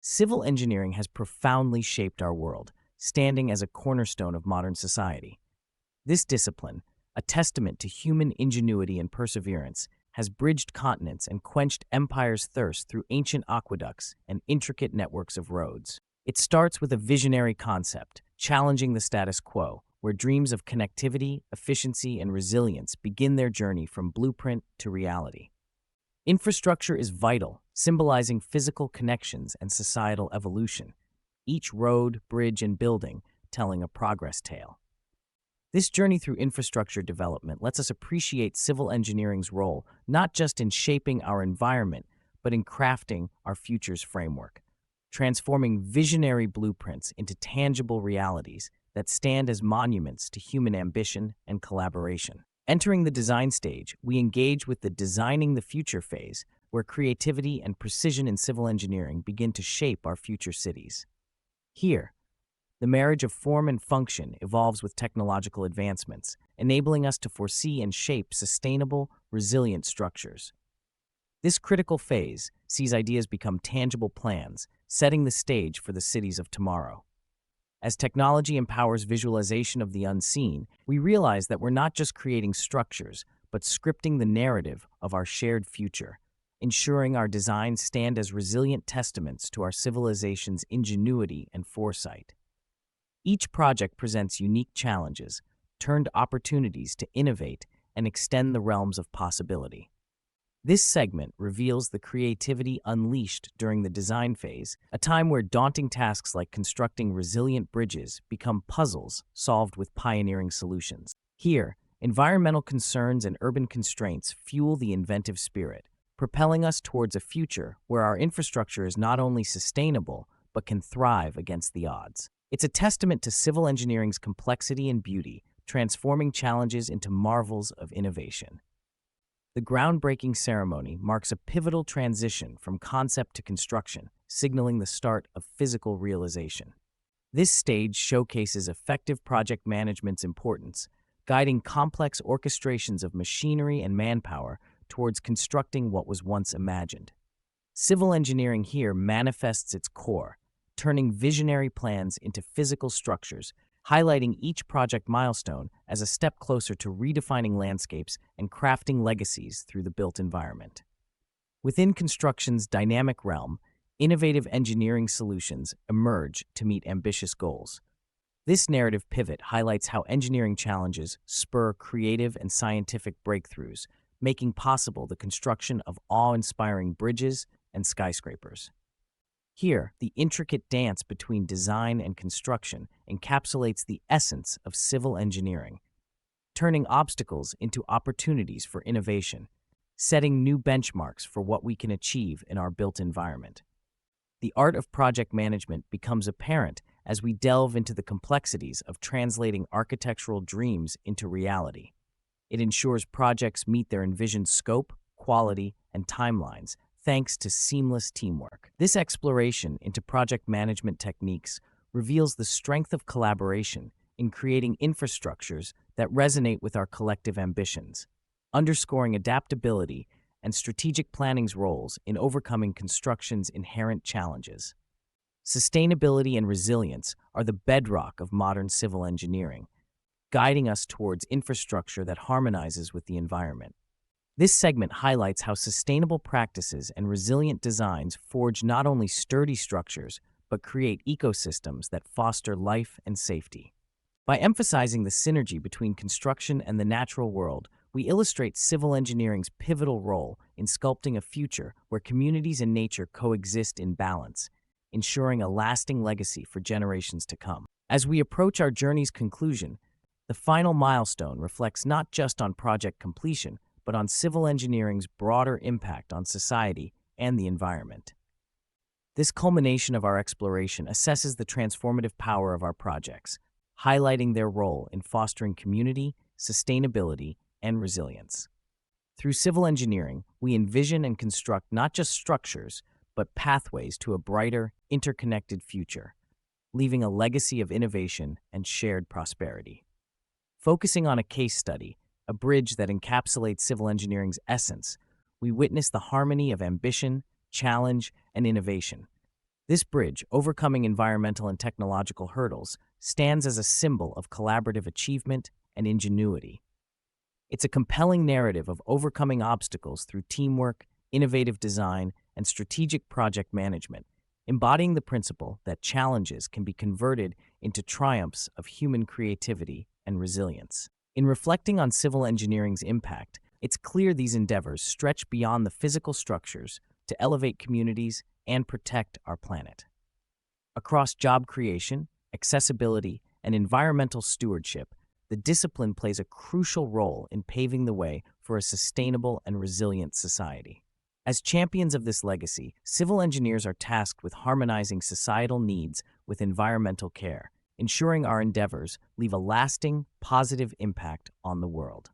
Civil engineering has profoundly shaped our world, standing as a cornerstone of modern society. This discipline, a testament to human ingenuity and perseverance, has bridged continents and quenched empires' thirst through ancient aqueducts and intricate networks of roads. It starts with a visionary concept, challenging the status quo, where dreams of connectivity, efficiency, and resilience begin their journey from blueprint to reality. Infrastructure is vital, symbolizing physical connections and societal evolution, each road, bridge, and building telling a progress tale. This journey through infrastructure development lets us appreciate civil engineering's role not just in shaping our environment, but in crafting our future's framework, transforming visionary blueprints into tangible realities that stand as monuments to human ambition and collaboration. Entering the design stage, we engage with the Designing the Future phase, where creativity and precision in civil engineering begin to shape our future cities. Here, the marriage of form and function evolves with technological advancements, enabling us to foresee and shape sustainable, resilient structures. This critical phase sees ideas become tangible plans, setting the stage for the cities of tomorrow. As technology empowers visualization of the unseen, we realize that we're not just creating structures, but scripting the narrative of our shared future, ensuring our designs stand as resilient testaments to our civilization's ingenuity and foresight. Each project presents unique challenges, turned opportunities to innovate and extend the realms of possibility. This segment reveals the creativity unleashed during the design phase, a time where daunting tasks like constructing resilient bridges become puzzles solved with pioneering solutions. Here, environmental concerns and urban constraints fuel the inventive spirit, propelling us towards a future where our infrastructure is not only sustainable, but can thrive against the odds. It's a testament to civil engineering's complexity and beauty, transforming challenges into marvels of innovation. The groundbreaking ceremony marks a pivotal transition from concept to construction, signaling the start of physical realization. This stage showcases effective project management's importance, guiding complex orchestrations of machinery and manpower towards constructing what was once imagined. Civil engineering here manifests its core, turning visionary plans into physical structures, highlighting each project milestone as a step closer to redefining landscapes and crafting legacies through the built environment. Within construction's dynamic realm, innovative engineering solutions emerge to meet ambitious goals. This narrative pivot highlights how engineering challenges spur creative and scientific breakthroughs, making possible the construction of awe-inspiring bridges and skyscrapers. Here, the intricate dance between design and construction encapsulates the essence of civil engineering, turning obstacles into opportunities for innovation, setting new benchmarks for what we can achieve in our built environment. The art of project management becomes apparent as we delve into the complexities of translating architectural dreams into reality. It ensures projects meet their envisioned scope, quality, and timelines, thanks to seamless teamwork. This exploration into project management techniques reveals the strength of collaboration in creating infrastructures that resonate with our collective ambitions, underscoring adaptability and strategic planning's roles in overcoming construction's inherent challenges. Sustainability and resilience are the bedrock of modern civil engineering, guiding us towards infrastructure that harmonizes with the environment. This segment highlights how sustainable practices and resilient designs forge not only sturdy structures, but create ecosystems that foster life and safety. By emphasizing the synergy between construction and the natural world, we illustrate civil engineering's pivotal role in sculpting a future where communities and nature coexist in balance, ensuring a lasting legacy for generations to come. As we approach our journey's conclusion, the final milestone reflects not just on project completion, but on civil engineering's broader impact on society and the environment. This culmination of our exploration assesses the transformative power of our projects, highlighting their role in fostering community, sustainability, and resilience. Through civil engineering, we envision and construct not just structures, but pathways to a brighter, interconnected future, leaving a legacy of innovation and shared prosperity. Focusing on a case study, a bridge that encapsulates civil engineering's essence, we witness the harmony of ambition, challenge, and innovation. This bridge, overcoming environmental and technological hurdles, stands as a symbol of collaborative achievement and ingenuity. It's a compelling narrative of overcoming obstacles through teamwork, innovative design, and strategic project management, embodying the principle that challenges can be converted into triumphs of human creativity and resilience. In reflecting on civil engineering's impact, it's clear these endeavors stretch beyond the physical structures to elevate communities and protect our planet. Across job creation, accessibility, and environmental stewardship, the discipline plays a crucial role in paving the way for a sustainable and resilient society. As champions of this legacy, civil engineers are tasked with harmonizing societal needs with environmental care, ensuring our endeavors leave a lasting, positive impact on the world.